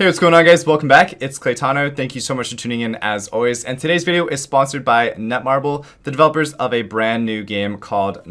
Hey, what's going on, guys? Welcome back. It's Claytano. Thank you so much for tuning in as always. And today's video is sponsored by Netmarble, the developers of a brand new game called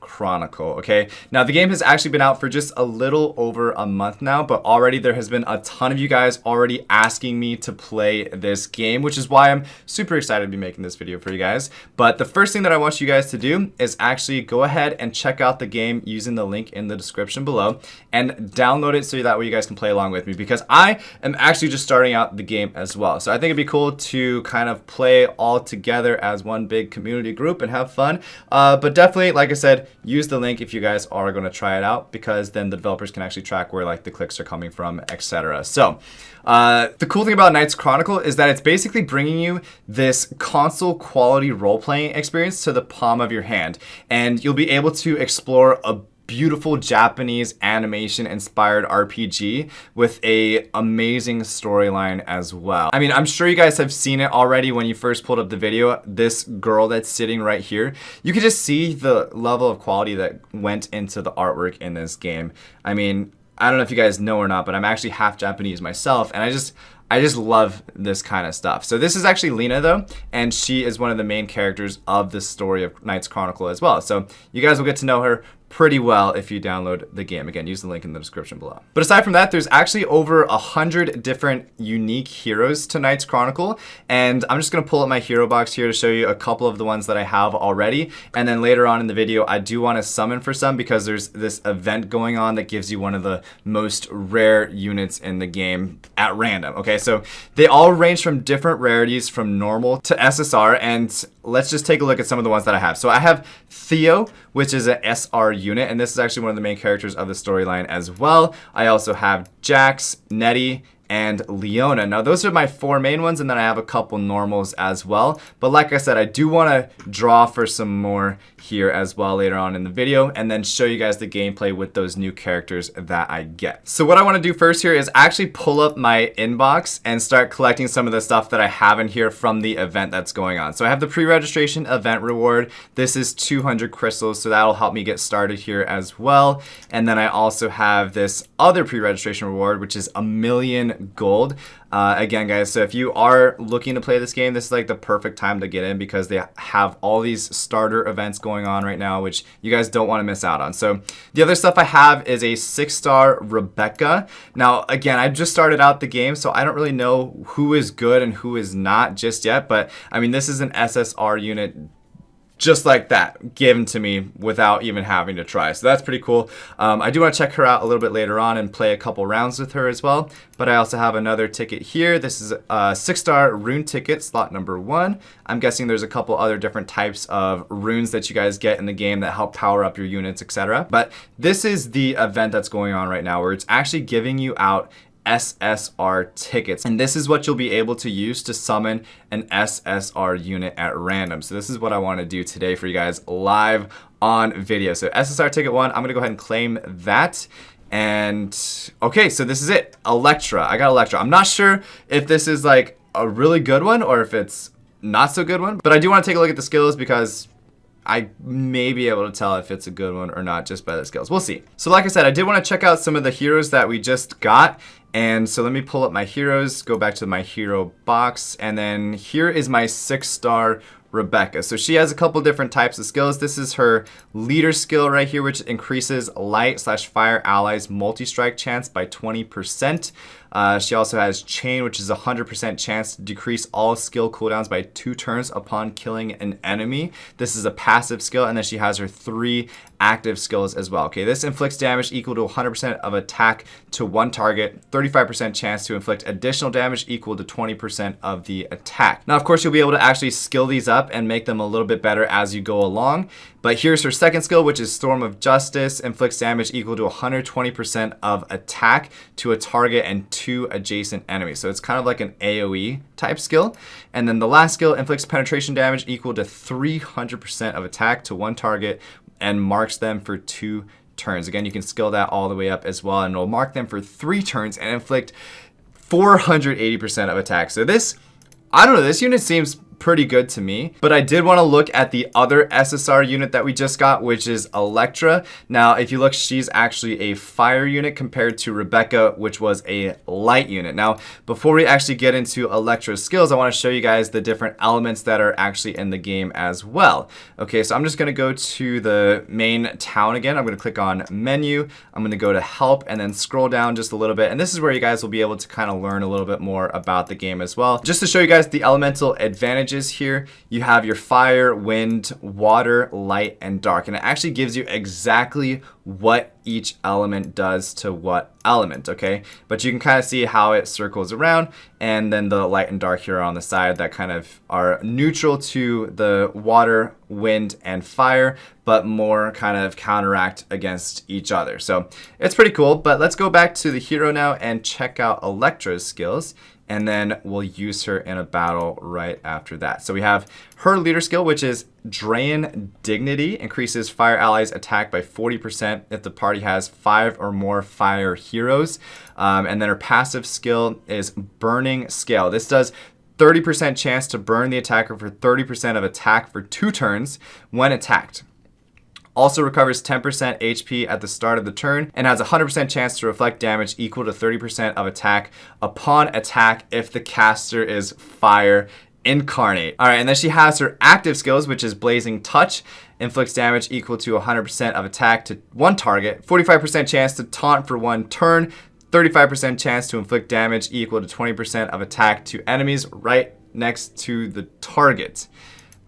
Chronicle. Okay, now the game has actually been out for just a little over a month now, but already there has been a ton of you guys already asking me to play this game, which is why I'm super excited to be making this video for you guys. But the first thing that I want you guys to do is actually go ahead and check out the game using the link in the description below and download it so that way you guys can play along with me, because I am actually just starting out the game as well. So I think it'd be cool to kind of play all together as one big community group and have fun. But definitely, like I said, use the link if you guys are going to try it out, because then the developers can actually track where like the clicks are coming from, etc. So the cool thing about Chronicle is that it's basically bringing you this console quality role-playing experience to the palm of your hand, and you'll be able to explore a beautiful Japanese animation inspired RPG with a amazing storyline as well. I mean, I'm sure you guys have seen it already when you first pulled up the video. This girl that's sitting right here, you can just see the level of quality that went into the artwork in this game. I mean, I don't know if you guys know or not, but I'm actually half Japanese myself, and I just love this kind of stuff. So this is actually Lena though, and she is one of the main characters of the story of Chronicle as well. So you guys will get to know her pretty well if you download the game. Again, use the link in the description below. But aside from that, there's actually over 100 different unique heroes to Chronicle, and I'm just gonna pull up my hero box here to show you a couple of the ones that I have already, and then later on in the video I do want to summon for some, because there's this event going on that gives you one of the most rare units in the game at random. Okay, so they all range from different rarities from normal to SSR, and let's just take a look at some of the ones that I have. So I have Theo, which is an SR unit, and this is actually one of the main characters of the storyline as well. I also have Jax, Nettie, and Leona. Now those are my four main ones, and then I have a couple normals as well. But like I said, I do want to draw for some more here as well later on in the video, and then show you guys the gameplay with those new characters that I get. So what I want to do first here is actually pull up my inbox and start collecting some of the stuff that I have in here from the event that's going on. So I have the pre-registration event reward. This is 200 crystals, so that'll help me get started here as well. And then I also have this other pre-registration reward, which is 1,000,000 gold. Again, guys, so if you are looking to play this game, this is like the perfect time to get in, because they have all these starter events going on right now, which you guys don't want to miss out on. So the other stuff I have is a 6-star Rebecca. Now, again, I just started out the game, so I don't really know who is good and who is not just yet, but I mean, this is an SSR unit just like that, given to me without even having to try. So that's pretty cool. I do want to check her out a little bit later on and play a couple rounds with her as well. But I also have another ticket here. This is a 6-star Rune ticket, slot number 1. I'm guessing there's a couple other different types of runes that you guys get in the game that help power up your units, etc. But this is the event that's going on right now, where it's actually giving you out Ssr tickets, and this is what you'll be able to use to summon an SSR unit at random. So this is what I want to do today for you guys live on video. So SSR ticket 1, I'm gonna go ahead and claim that. And okay, so this is it, Elektra. I got Elektra. I'm not sure if this is like a really good one or if it's not so good one, but I do want to take a look at the skills, because I may be able to tell if it's a good one or not just by the skills. We'll see. So like I said, I did want to check out some of the heroes that we just got. And so let me pull up my heroes, go back to my hero box, and then here is my 6-star Rebecca. So she has a couple different types of skills. This is her leader skill right here, which increases light/fire allies multi-strike chance by 20%. She also has chain, which is a 100% chance to decrease all skill cooldowns by 2 turns upon killing an enemy. This is a passive skill, and then she has her 3 active skills as well. Okay, this inflicts damage equal to 100% of attack to one target, 35% chance to inflict additional damage equal to 20% of the attack. Now, of course, you'll be able to actually skill these up and make them a little bit better as you go along. But here's her second skill, which is Storm of Justice, inflicts damage equal to 120% of attack to a target and 2 adjacent enemies. So it's kind of like an AoE type skill. And then the last skill inflicts penetration damage equal to 300% of attack to one target and marks them for 2 turns. Again, you can skill that all the way up as well, and it'll mark them for 3 turns and inflict 480% of attack. So this, I don't know, this unit seems pretty good to me. But I did want to look at the other SSR unit that we just got, which is Elektra. Now, if you look, she's actually a fire unit compared to Rebecca, which was a light unit. Now, before we actually get into Electro Skills, I want to show you guys the different elements that are actually in the game as well. Okay, so I'm just going to go to the main town again. I'm going to click on menu. I'm going to go to help and then scroll down just a little bit. And this is where you guys will be able to kind of learn a little bit more about the game as well. Just to show you guys the elemental advantages here, you have your fire, wind, water, light, and dark. And it actually gives you exactly what each element does to what element, okay? But you can kind of see how it circles around, and then the light and dark here on the side that kind of are neutral to the water, wind, and fire, but more kind of counteract against each other. So it's pretty cool, but let's go back to the hero now and check out Elektra's skills, and then we'll use her in a battle right after that. So we have her leader skill, which is Drain Dignity, increases fire allies attack by 40% if the party has 5 or more fire heroes. And then her passive skill is Burning Scale. This does 30% chance to burn the attacker for 30% of attack for 2 turns when attacked. Also recovers 10% HP at the start of the turn and has a 100% chance to reflect damage equal to 30% of attack upon attack if the caster is fire incarnate. All right, and then she has her active skills, which is Blazing Touch, inflicts damage equal to 100% of attack to one target, 45% chance to taunt for 1 turn, 35% chance to inflict damage equal to 20% of attack to enemies right next to the target.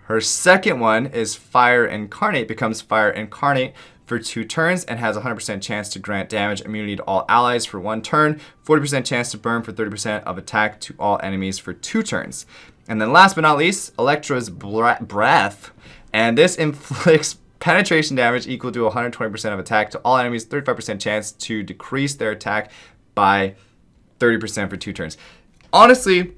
Her second one is Fire Incarnate, becomes Fire Incarnate for 2 turns and has a 100% chance to grant damage immunity to all allies for 1 turn, 40% chance to burn for 30% of attack to all enemies for 2 turns. And then last but not least, Elektra's Breath, and this inflicts penetration damage equal to 120% of attack to all enemies, 35% chance to decrease their attack by 30% for 2 turns. Honestly,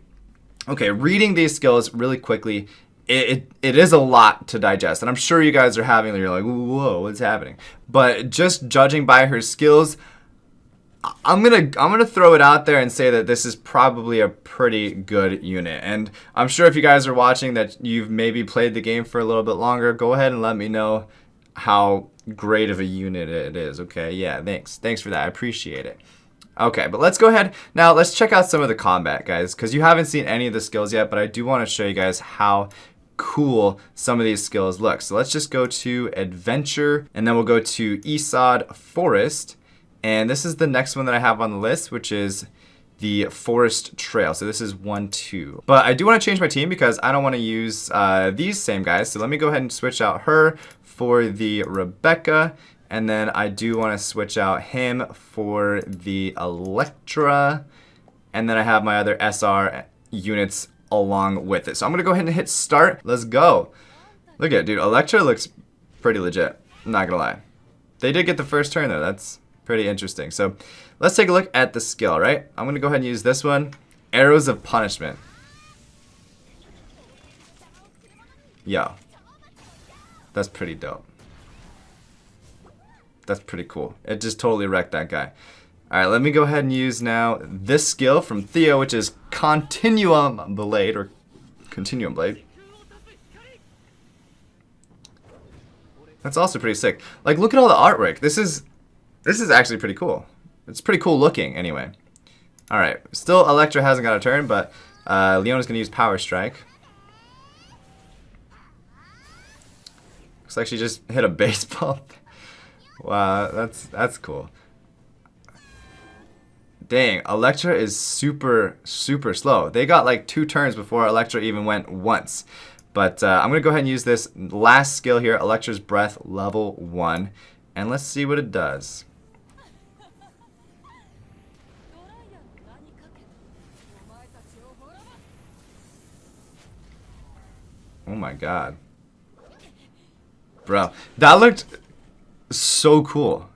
okay, reading these skills really quickly, it is a lot to digest, and I'm sure you guys are having, you're like, whoa, what's happening? But just judging by her skills, I'm gonna throw it out there and say that this is probably a pretty good unit. And I'm sure if you guys are watching that you've maybe played the game for a little bit longer, go ahead and let me know how great of a unit it is. Okay, yeah, thanks for that, I appreciate it. Okay, but let's go ahead now. Let's check out some of the combat, guys, because you haven't seen any of the skills yet, but I do want to show you guys how cool some of these skills look. So let's just go to Adventure, and then we'll go to Ssr Forest, and this is the next one that I have on the list, which is the Forest Trail. So this is 1-2. But I do want to change my team because I don't want to use these same guys. So let me go ahead and switch out her for the Rebecca, and then I do want to switch out him for the Elektra, and then I have my other SR units along with it. So I'm gonna go ahead and hit start. Let's go. Look at it, dude. Elektra looks pretty legit. I'm not gonna lie. They did get the first turn though. That's pretty interesting. So let's take a look at the skill, right? I'm gonna go ahead and use this one. Arrows of Punishment. Yo. That's pretty dope. That's pretty cool. It just totally wrecked that guy. Alright, let me go ahead and use now this skill from Theo, which is Continuum Blade, or Continuum Blade. That's also pretty sick. Like, look at all the artwork. This is actually pretty cool. It's pretty cool looking, anyway. Alright, still Elektra hasn't got a turn, but Leona's gonna use Power Strike. Looks like she just hit a baseball. Wow, that's cool. Dang, Elektra is super slow. They got like 2 turns before Elektra even went once. But I'm going to go ahead and use this last skill here, Elektra's Breath, level 1. And let's see what it does. Oh my god. Bro, that looked so cool.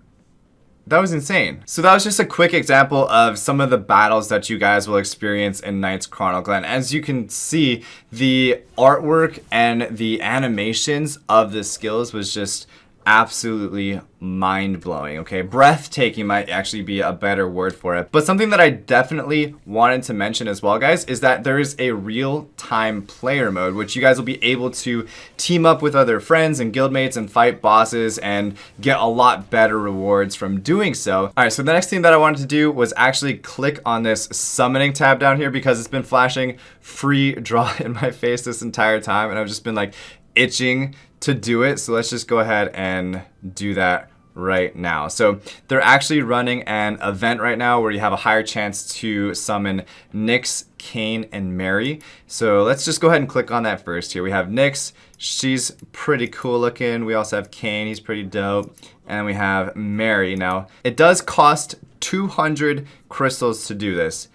That was insane. So that was just a quick example of some of the battles that you guys will experience in Knight's Chronicle. And as you can see, the artwork and the animations of the skills was just absolutely mind-blowing, okay? Breathtaking might actually be a better word for it. But something that I definitely wanted to mention as well, guys, is that there is a real-time player mode, which you guys will be able to team up with other friends and guildmates and fight bosses and get a lot better rewards from doing so. All right, so the next thing that I wanted to do was actually click on this summoning tab down here because it's been flashing free draw in my face this entire time, and I've just been like itching to do it. So let's just go ahead and do that right now. So they're actually running an event right now where you have a higher chance to summon Nyx, Kayn, and Mary. So let's just go ahead and click on that first here. We have Nyx, she's pretty cool looking. We also have Kayn, he's pretty dope. And we have Mary. Now, it does cost 200 crystals to do this.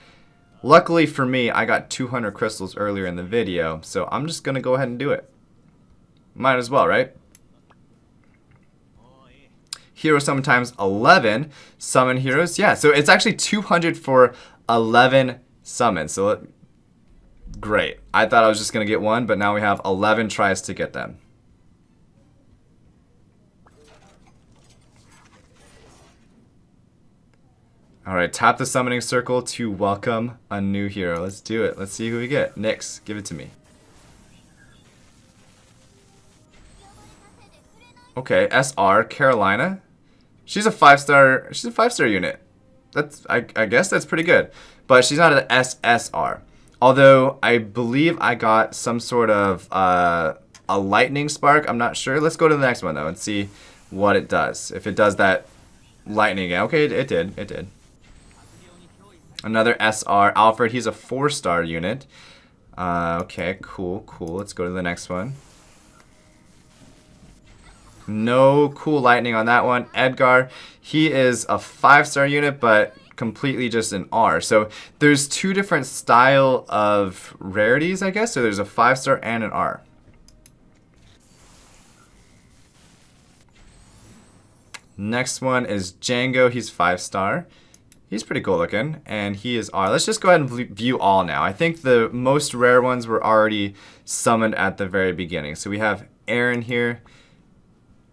Luckily for me, I got 200 crystals earlier in the video, so I'm just gonna go ahead and do it. Might as well, right? Hero summon times 11. Summon heroes. Yeah, so it's actually 200 for 11 summons. So great. I thought I was just going to get one, but now we have 11 tries to get them. Alright, tap the summoning circle to welcome a new hero. Let's do it. Let's see who we get. Nyx, give it to me. Okay, Ssr, Carolina. She's a 5-star. She's a 5-star unit. That's I guess that's pretty good. But she's not an Ssr. Although I believe I got some sort of a lightning spark. I'm not sure. Let's go to the next one though and see what it does. If it does that lightning again. Okay, it did. It did. Another Ssr, Alfred. He's a 4-star unit. Okay, cool. Let's go to the next one. No cool lightning on that one. Edgard, he is a 5-star unit, but completely just an R. So there's two different style of rarities, I guess. So there's a 5-star and an R. Next one is Jango. He's 5-star. He's pretty cool looking, and he is R. Let's just go ahead and view all now. I think the most rare ones were already summoned at the very beginning. So we have Aaron here.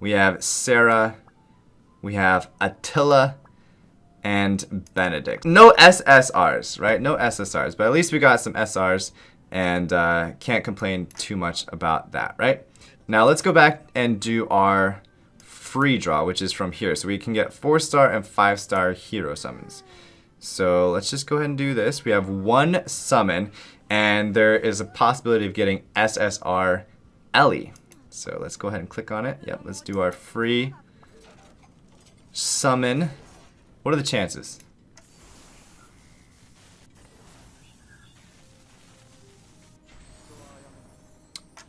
We have Sarah, we have Attila, and Benedict. No SSRs, right? No SSRs, but at least we got some SRs, and can't complain too much about that, right? Now let's go back and do our free draw, which is from here. So we can get 4-star and 5-star hero summons. So let's just go ahead and do this. We have one summon, and there is a possibility of getting Ssr Ellie. So let's go ahead and click on it. Yep, let's do our free summon. What are the chances?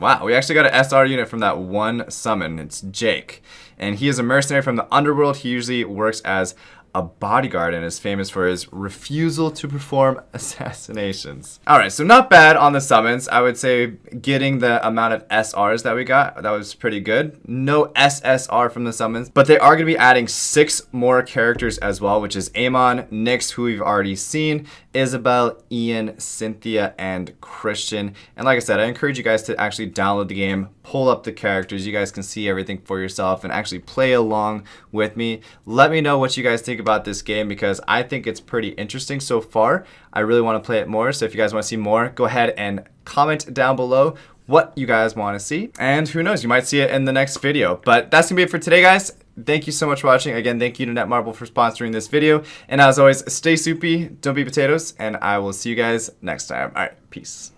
Wow, we actually got an SR unit from that one summon. It's Jake. And he is a mercenary from the underworld. He usually works as a bodyguard and is famous for his refusal to perform assassinations. Alright, so not bad on the summons. I would say getting the amount of SRs that we got, that was pretty good. No SSR from the summons, but they are going to be adding 6 more characters as well, which is Amon, Nyx, who we've already seen, Isabel, Ian, Cynthia, and Christian. And like I said, I encourage you guys to actually download the game, pull up the characters. You guys can see everything for yourself and actually play along with me. Let me know what you guys think about this game because I think it's pretty interesting so far. I really want to play it more, so if you guys want to see more, go ahead and comment down below what you guys want to see. And who knows, you might see it in the next video. But that's going to be it for today, guys. Thank you so much for watching. Again, thank you to Netmarble for sponsoring this video. And as always, stay soupy, don't be potatoes, and I will see you guys next time. All right, peace.